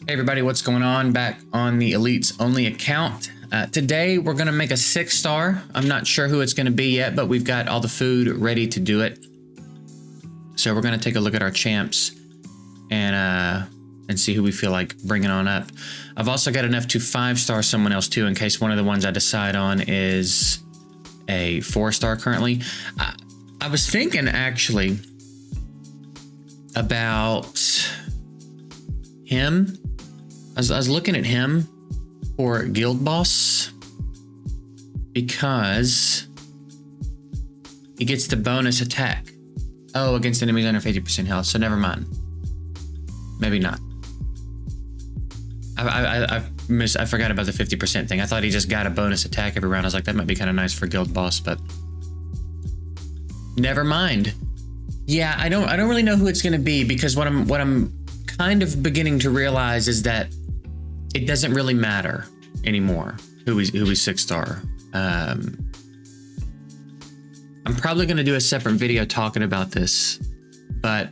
Hey everybody, what's going on? Back on the Elites Only account. Today we're gonna make a 6-star. I'm not sure who it's gonna be yet, but we've got all the food ready to do it. So we're gonna take a look at our champs and see who we feel like bringing on up. I've also got enough to 5-star someone else too, in case one of the ones I decide on is a 4-star currently. I was thinking actually about him. I was looking at him for Guild Boss because he gets the bonus attack. Oh, against enemies under 50% health, so never mind. Maybe not. I forgot about the 50% thing. I thought he just got a bonus attack every round. I was like, that might be kind of nice for Guild Boss, but never mind. Yeah, I don't really know who it's gonna be, because what I'm kind of beginning to realize is that it doesn't really matter anymore who we 6-star. I'm probably going to do a separate video talking about this, but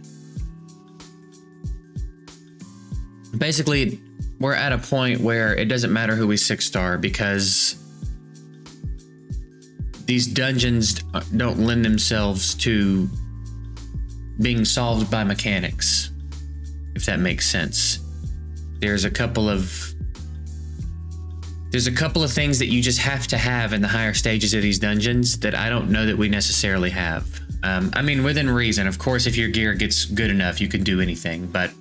basically we're at a point where it doesn't matter who we 6-star, because these dungeons don't lend themselves to being solved by mechanics, if that makes sense. There's a couple of things that you just have to have in the higher stages of these dungeons that I don't know that we necessarily have. I mean, within reason. Of course, if your gear gets good enough, you can do anything. But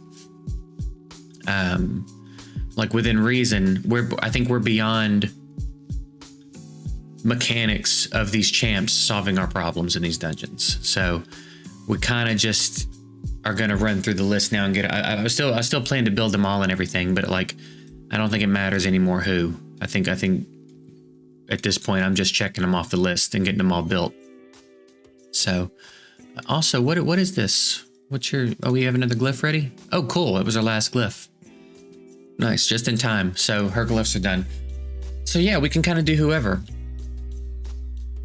like within reason, I think we're beyond mechanics of these champs solving our problems in these dungeons. So we kind of just are going to run through the list now and get. I still plan to build them all and everything, but like, I don't think it matters anymore who. I think at this point I'm just checking them off the list and getting them all built. So, also, what is this? What's your? Oh, we have another glyph ready. Oh, cool! It was our last glyph. Nice, just in time. So her glyphs are done. So yeah, we can kind of do whoever.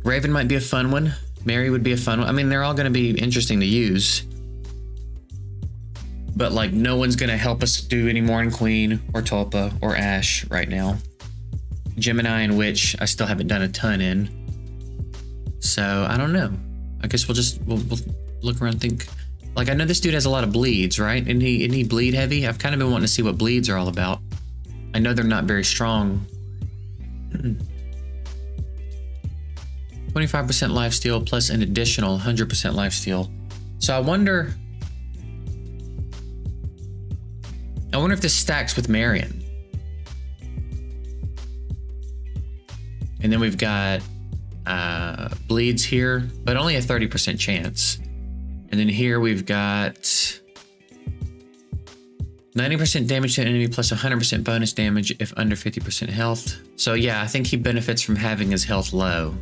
Raven might be a fun one. Mary would be a fun one. I mean, they're all going to be interesting to use. But like, no one's gonna help us do any more in Queen or Tulpa or Ash right now. Gemini and Witch, I still haven't done a ton in. So I don't know. I guess we'll look around and think. Like, I know this dude has a lot of bleeds, right? Isn't he bleed heavy? I've kind of been wanting to see what bleeds are all about. I know they're not very strong. 25% lifesteal plus an additional 100% lifesteal. So I wonder if this stacks with Marion. And then we've got bleeds here, but only a 30% chance. And then here we've got 90% damage to an enemy plus 100% bonus damage if under 50% health. So yeah, I think he benefits from having his health low,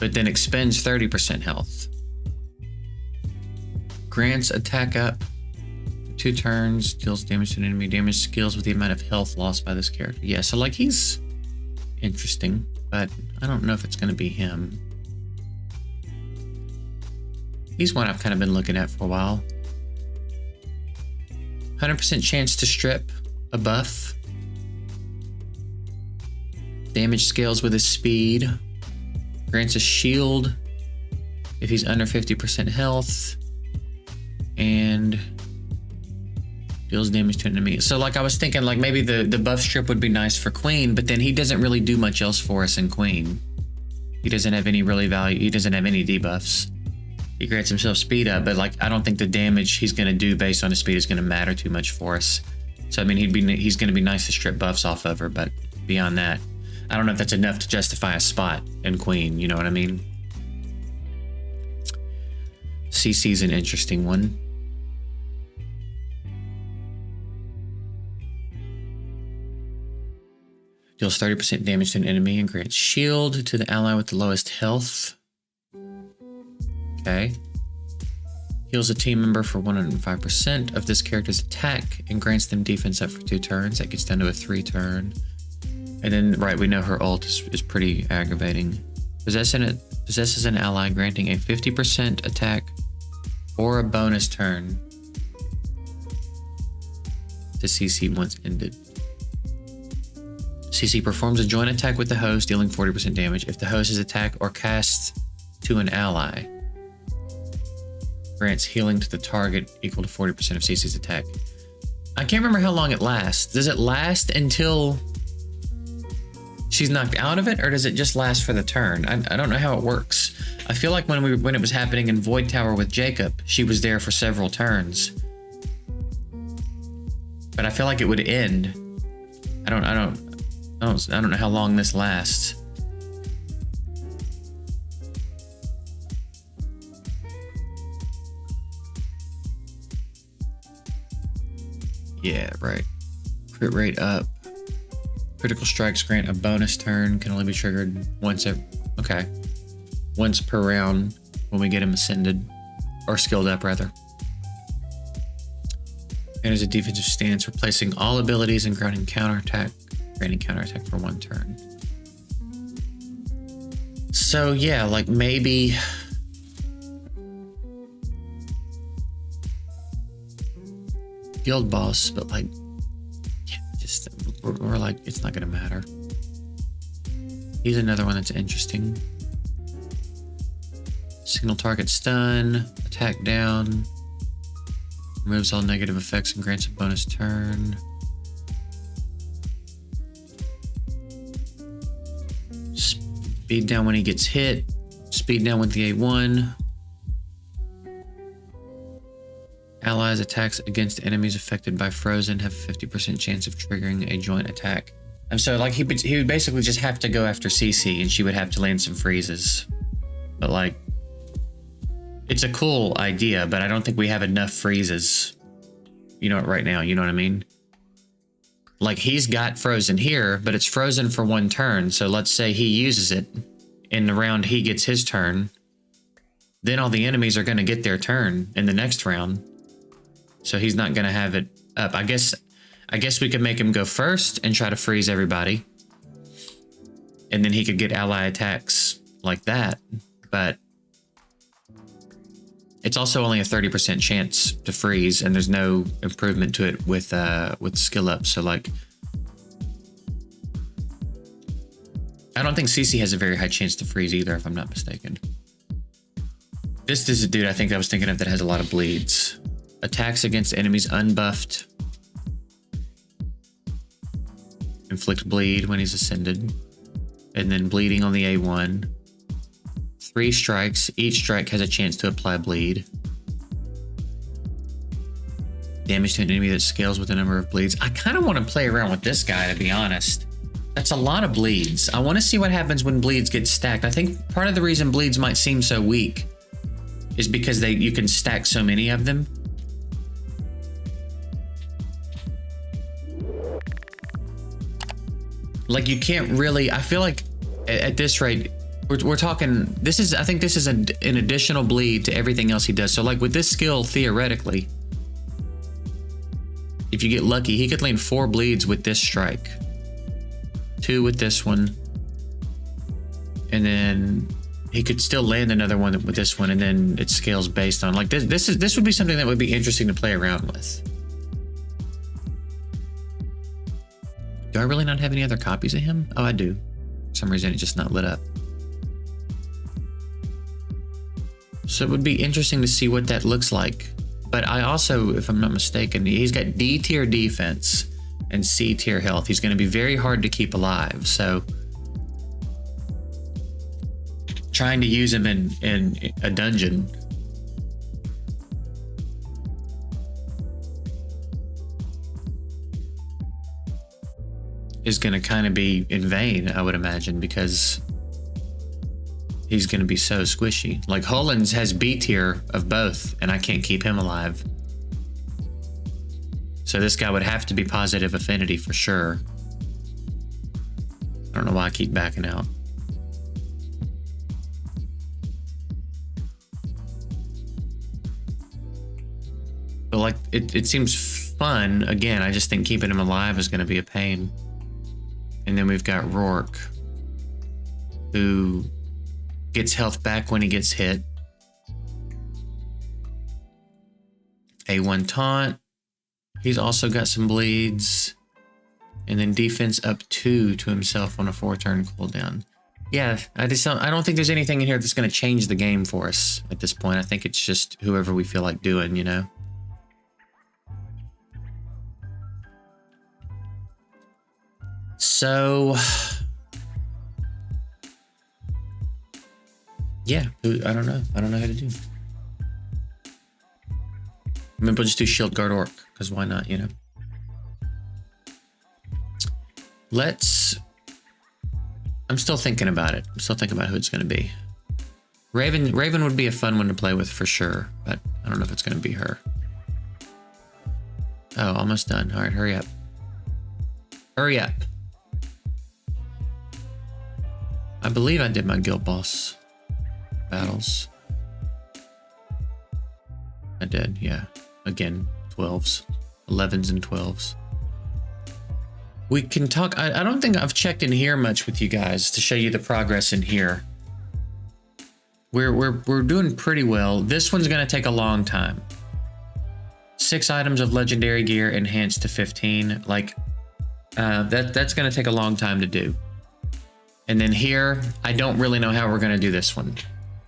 but then expends 30% health. Grants attack up 2 turns, deals damage to an enemy, damage scales with the amount of health lost by this character. Yeah, so like, he's interesting, but I don't know if it's going to be him. He's one I've kind of been looking at for a while. 100% chance to strip a buff. Damage scales with his speed. Grants a shield if he's under 50% health. And deals damage to an enemy. So like, I was thinking like maybe the buff strip would be nice for Queen, but then he doesn't really do much else for us in Queen. He doesn't have any really value. He doesn't have any debuffs. He grants himself speed up, but like, I don't think the damage he's going to do based on his speed is going to matter too much for us. So I mean, he's going to be nice to strip buffs off of her, but beyond that, I don't know if that's enough to justify a spot in Queen. You know what I mean? CC's an interesting one. Deals 30% damage to an enemy and grants shield to the ally with the lowest health. Okay. Heals a team member for 105% of this character's attack and grants them defense up for 2 turns. That gets down to a 3-turn. And then, right, we know her ult is pretty aggravating. Possesses an ally, granting a 50% attack or a bonus turn to CC once ended. CC performs a joint attack with the host, dealing 40% damage. If the host is attacked or cast to an ally, grants healing to the target equal to 40% of CC's attack. I can't remember how long it lasts. Does it last until she's knocked out of it, or does it just last for the turn? I don't know how it works. I feel like when it was happening in Void Tower with Jacob, she was there for several turns. But I feel like it would end. I don't know how long this lasts. Yeah, right. Crit rate up. Critical strikes grant a bonus turn, can only be triggered once per round when we get him ascended, or skilled up rather. And as a defensive stance, replacing all abilities and granting counterattack for 1 turn. So yeah, like maybe guild boss, but like, yeah, just we're like, it's not gonna matter. He's another one that's interesting. Signal target stun, attack down, removes all negative effects and grants a bonus turn. Speed down when he gets hit, speed down with the A1. Allies attacks against enemies affected by frozen have a 50% chance of triggering a joint attack. And so like he would basically just have to go after CC and she would have to land some freezes. But like, it's a cool idea, but I don't think we have enough freezes, right now, you know what I mean? Like he's got frozen here, but it's frozen for 1 turn. So let's say he uses it in the round he gets his turn. Then all the enemies are going to get their turn in the next round. So he's not going to have it up. I guess we could make him go first and try to freeze everybody. And then he could get ally attacks like that. But it's also only a 30% chance to freeze, and there's no improvement to it with skill up. So like, I don't think CC has a very high chance to freeze either, if I'm not mistaken. This is a dude I think I was thinking of that has a lot of bleeds. Attacks against enemies unbuffed. Inflict bleed when he's ascended. And then bleeding on the A1. 3 strikes. Each strike has a chance to apply bleed. Damage to an enemy that scales with the number of bleeds. I kind of want to play around with this guy, to be honest. That's a lot of bleeds. I want to see what happens when bleeds get stacked. I think part of the reason bleeds might seem so weak is because you can stack so many of them. Like you can't really, I feel like at this rate, we're talking, I think this is an additional bleed to everything else he does. So like with this skill, theoretically, if you get lucky, he could land 4 bleeds with this strike. 2 with this one. And then he could still land another one with this one, and then it scales based on like this would be something that would be interesting to play around with. Do I really not have any other copies of him? Oh, I do. For some reason, it's just not lit up. So it would be interesting to see what that looks like. But I also, if I'm not mistaken, he's got D tier defense and C tier health. He's going to be very hard to keep alive. So trying to use him in a dungeon is going to kind of be in vain, I would imagine, because he's going to be so squishy. Like Hollands has B tier of both, and I can't keep him alive. So this guy would have to be positive affinity for sure. I don't know why I keep backing out. But like, it seems fun. Again, I just think keeping him alive is going to be a pain. And then we've got Rourke, who gets health back when he gets hit. A1 taunt, He's also got some bleeds. And then defense up 2 to himself on a 4-turn cooldown. Yeah, I don't think there's anything in here that's going to change the game for us at this point. I think it's just whoever we feel like doing, you know? So, yeah, I don't know. I don't know how to do. Maybe we'll just do Shield Guard Orc, because why not, you know? I'm still thinking about it. I'm still thinking about who it's going to be. Raven would be a fun one to play with for sure, but I don't know if it's going to be her. Oh, almost done. All right, hurry up. Hurry up. I believe I did my guild boss battles. I did, yeah. Again, 12s. 11s and 12s. We can talk. I don't think I've checked in here much with you guys to show you the progress in here. We're doing pretty well. This one's gonna take a long time. 6 items of legendary gear enhanced to 15. Like that's gonna take a long time to do. And then here, I don't really know how we're gonna do this one.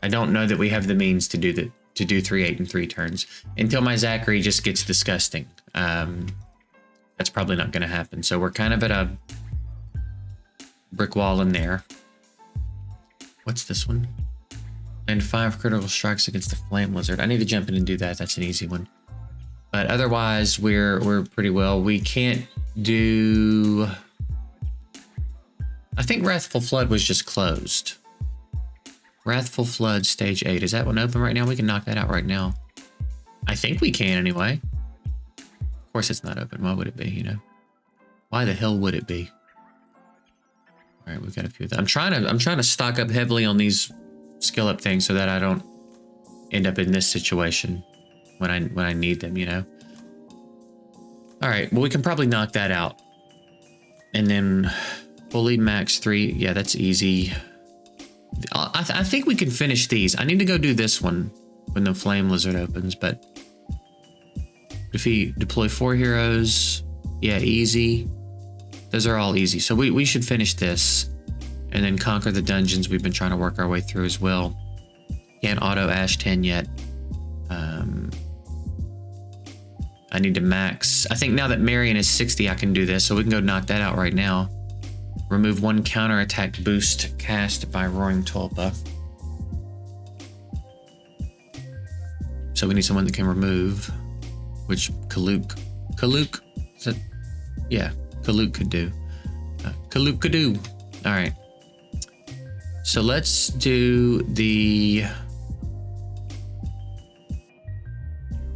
I don't know that we have the means to do 3-8 in 3 turns until my Zachary just gets disgusting. That's probably not going to happen. So we're kind of at a brick wall in there. What's this one? And 5 critical strikes against the flame lizard. I need to jump in and do that. That's an easy one. But otherwise, we're pretty well. We can't do. I think Wrathful Flood was just closed. Wrathful Flood stage 8. Is that one open right now? We can knock that out right now. I think we can anyway. Of course it's not open. Why would it be, you know? Why the hell would it be? All right, we've got a few of them. I'm trying to stock up heavily on these skill up things so that I don't end up in this situation when I need them, you know? All right, well, we can probably knock that out. And then we'll lead max 3. Yeah, that's easy. I think we can finish these. I need to go do this one when the flame lizard opens, but defeat, deploy 4 heroes. Yeah, easy. Those are all easy. So we should finish this and then conquer the dungeons we've been trying to work our way through as well. Can't auto Ash 10 yet. I need to max. I think now that Marion is 60, I can do this. So we can go knock that out right now. Remove 1 counterattack boost cast by Roaring Tulpa. So we need someone that can remove, which Kaluk, is it? Yeah, Kaluk could do. Kaluk could do. All right. So let's do the.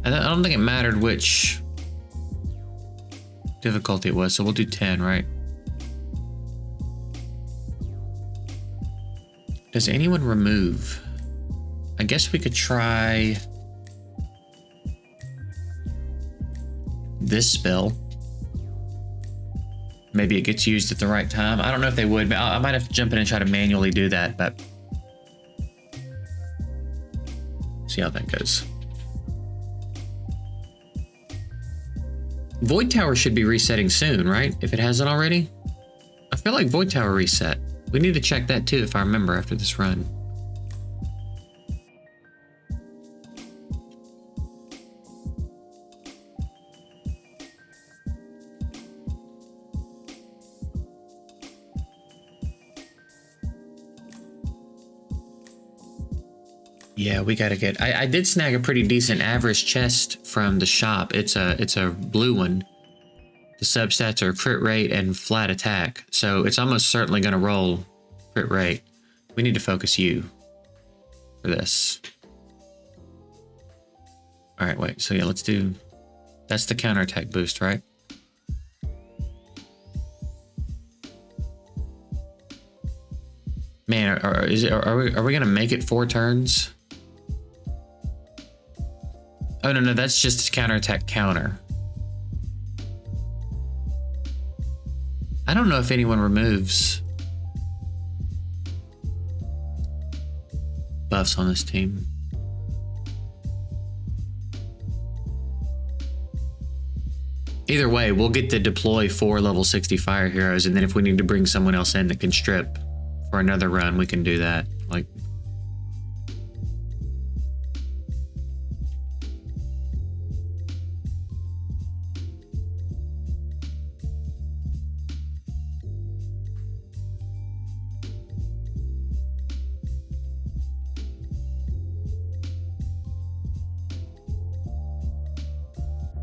I don't think it mattered which difficulty it was, so we'll do 10, right? Does anyone remove? I guess we could try this spell. Maybe it gets used at the right time. I don't know if they would, but I might have to jump in and try to manually do that, but see how that goes. Void Tower should be resetting soon, right? If it hasn't already. I feel like Void Tower reset. We need to check that too, if I remember, after this run. Yeah, we gotta get. I did snag a pretty decent average chest from the shop. It's a blue one. The substats are crit rate and flat attack, so it's almost certainly gonna roll crit rate. We need to focus you for this. All right, wait. So yeah, let's do. That's the counterattack boost, right? Man, are we gonna make it 4 turns? Oh no, that's just counterattack counter. I don't know if anyone removes buffs on this team. Either way, we'll get to deploy 4 level 60 fire heroes, and then if we need to bring someone else in that can strip for another run, we can do that. Like,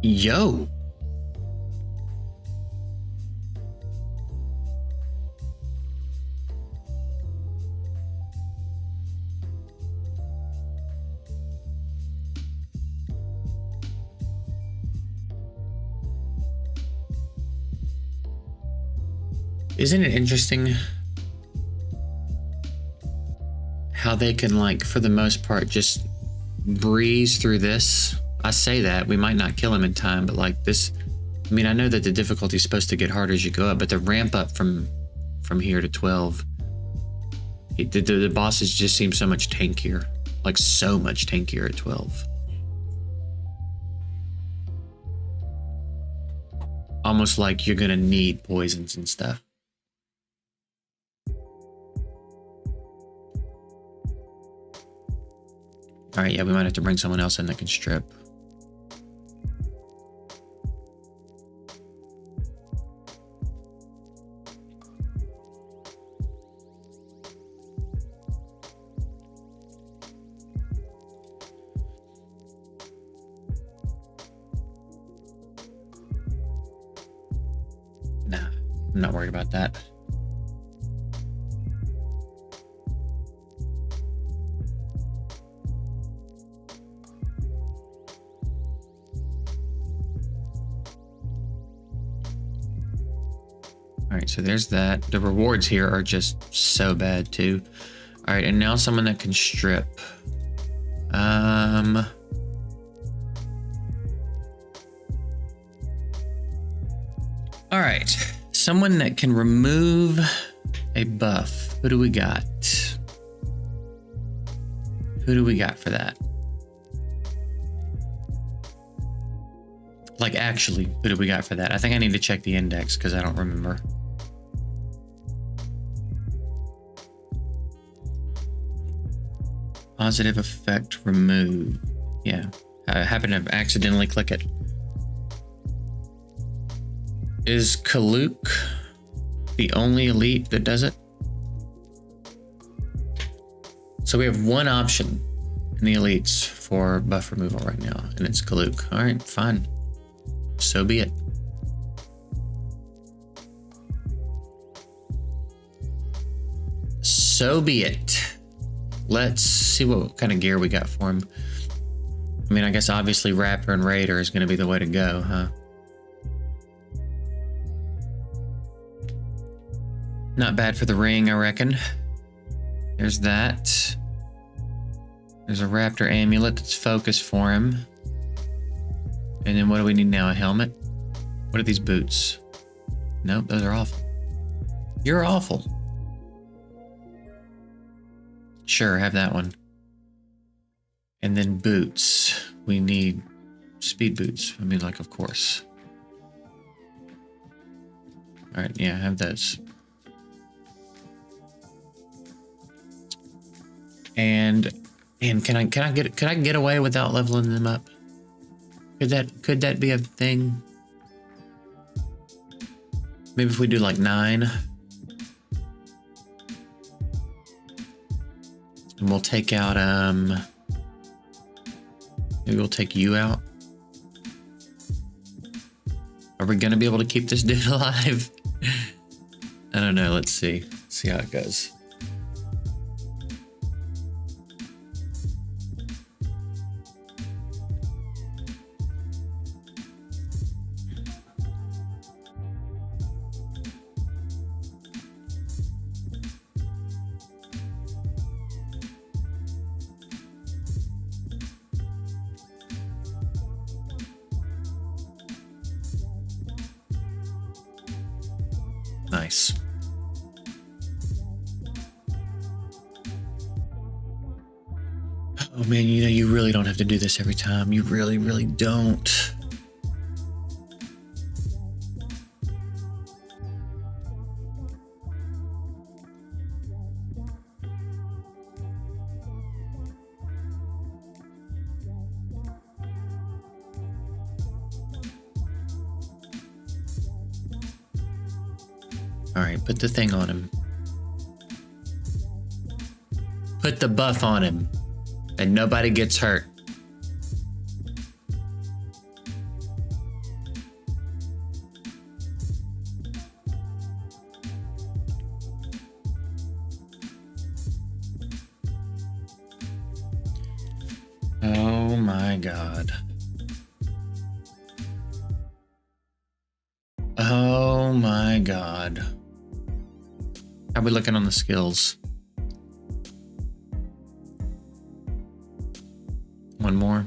yo. Isn't it interesting how they can, like, for the most part, just breeze through this? I say that, we might not kill him in time, but like this, I mean, I know that the difficulty is supposed to get harder as you go up, but the ramp up from here to 12, the bosses just seem so much tankier, like so much tankier at 12. Almost like you're gonna need poisons and stuff. All right, yeah, we might have to bring someone else in that can strip. Nah, I'm not worried about that. All right, so there's that. The rewards here are just so bad too. All right, and now someone that can strip. All right, someone that can remove a buff. Who do we got? Who do we got for that? Like, actually, who do we got for that? I think I need to check the index because I don't remember. Positive effect remove. Yeah, I happen to accidentally click it. Is Kaluk the only elite that does it? So we have one option in the elites for buff removal right now, and it's Kaluk. All right, fine. So be it. So be it. Let's see what kind of gear we got for him. I mean, I guess obviously Raptor and Raider is going to be the way to go, huh? Not bad for the ring, I reckon. There's that. There's a Raptor amulet that's focused for him. And then what do we need now? A helmet? What are these boots? Nope, those are awful. You're awful. Sure, have that one. And then boots. We need speed boots. I mean, like, of course. All right, yeah, have those. And can I get away without leveling them up? Could that be a thing? Maybe if we do like 9. And we'll take out maybe we'll take you out. Are we gonna be able to keep this dude alive? I don't know, let's see. Let's see how it goes. Nice. Oh man, you know, you really don't have to do this every time. You really, really don't. All right, put the thing on him. Put the buff on him, and nobody gets hurt. Oh my God. Oh my God. How are we looking on the skills? One more.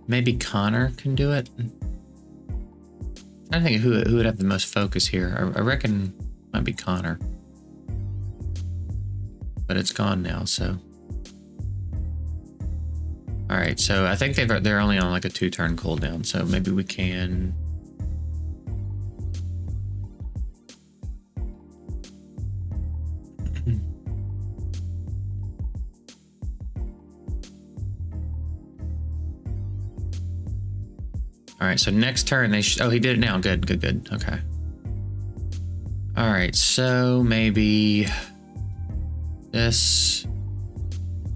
Maybe Connor can do it. I think who would have the most focus here. I reckon it might be Connor. But it's gone now, so. All right, so I think they're only on like a 2-turn cooldown, so maybe we can. All right, so next turn they oh, he did it now. Good. Okay. All right, so maybe this,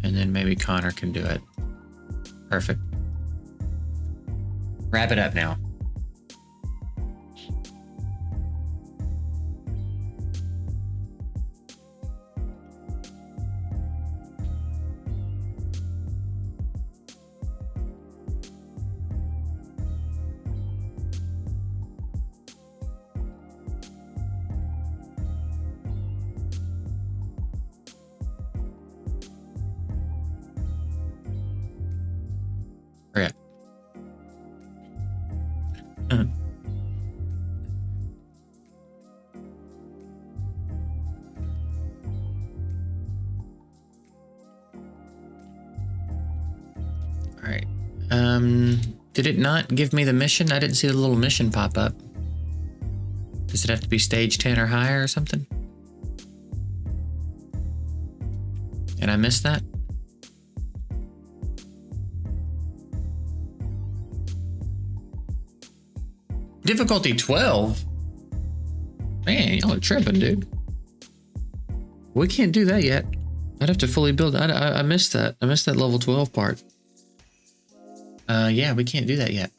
and then maybe Connor can do it. Perfect. Wrap it up now. Okay. All right. Did it not give me the mission? I didn't see the little mission pop up. Does it have to be stage 10 or higher or something? And I missed that? Difficulty 12? Man, y'all are tripping, dude. We can't do that yet. I'd have to fully build. I missed that. I missed that level 12 part. Yeah, we can't do that yet.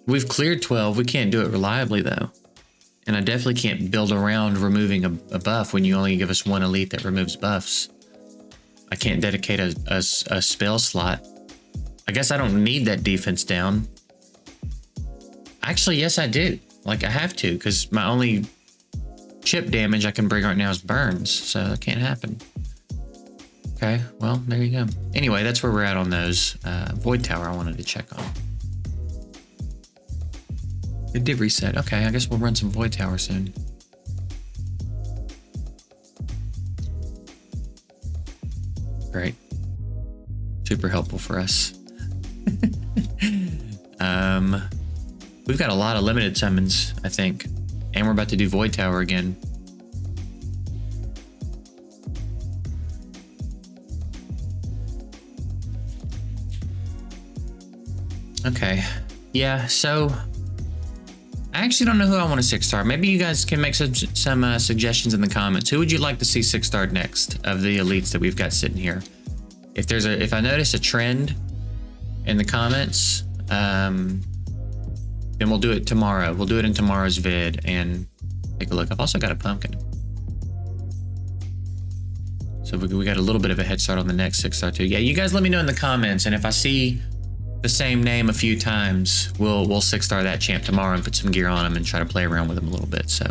We've cleared 12. We can't do it reliably, though. And I definitely can't build around removing a buff when you only give us one elite that removes buffs. I can't dedicate a spell slot. I guess I don't need that defense down. Actually, yes, I do. Like, I have to, because my only chip damage I can bring right now is burns, so that can't happen. Okay, well, there you go. Anyway, that's where we're at on those. Void Tower I wanted to check on. It did reset. Okay, I guess we'll run some Void Tower soon. Great. Super helpful for us. We've got a lot of limited summons, I think. And we're about to do Void Tower again. Okay. Yeah, so I actually don't know who I want to 6-star. Maybe you guys can make some suggestions in the comments. Who would you like to see 6-starred next of the elites that we've got sitting here? If I notice a trend in the comments, then we'll do it tomorrow. We'll do it in tomorrow's vid and take a look. I've also got a pumpkin. So we got a little bit of a head start on the next 6-star too. Yeah, you guys let me know in the comments, and if I see the same name a few times, we'll 6-star that champ tomorrow and put some gear on him and try to play around with him a little bit. So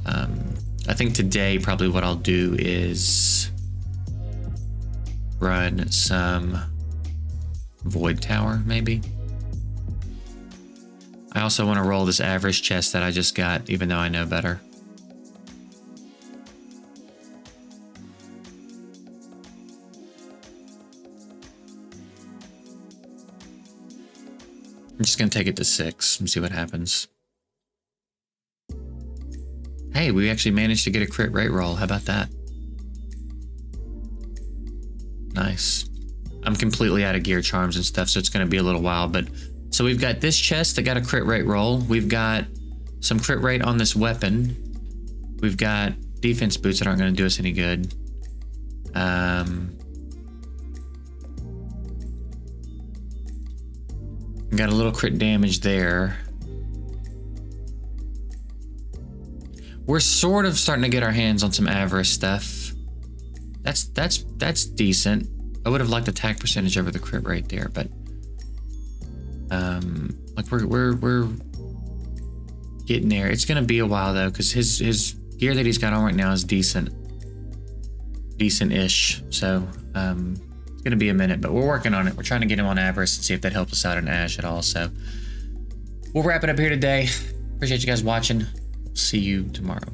I think today probably what I'll do is run some Void Tower, maybe. I also want to roll this average chest that I just got, even though I know better. I'm just going to take it to 6 and see what happens. Hey, we actually managed to get a crit rate roll. How about that? Nice. I'm completely out of gear charms and stuff, so it's going to be a little while. But so we've got this chest that got a crit rate roll. We've got some crit rate on this weapon. We've got defense boots that aren't going to do us any good. Got a little crit damage there. We're sort of starting to get our hands on some avarice stuff. That's decent. I would have liked attack percentage over the crit rate there, but like we're getting there. It's gonna be a while though, because his gear that he's got on right now is decent-ish. So it's gonna be a minute, but we're working on it. We're trying to get him on avarice and see if that helps us out in Ash at all. So we'll wrap it up here today. Appreciate you guys watching. See you tomorrow.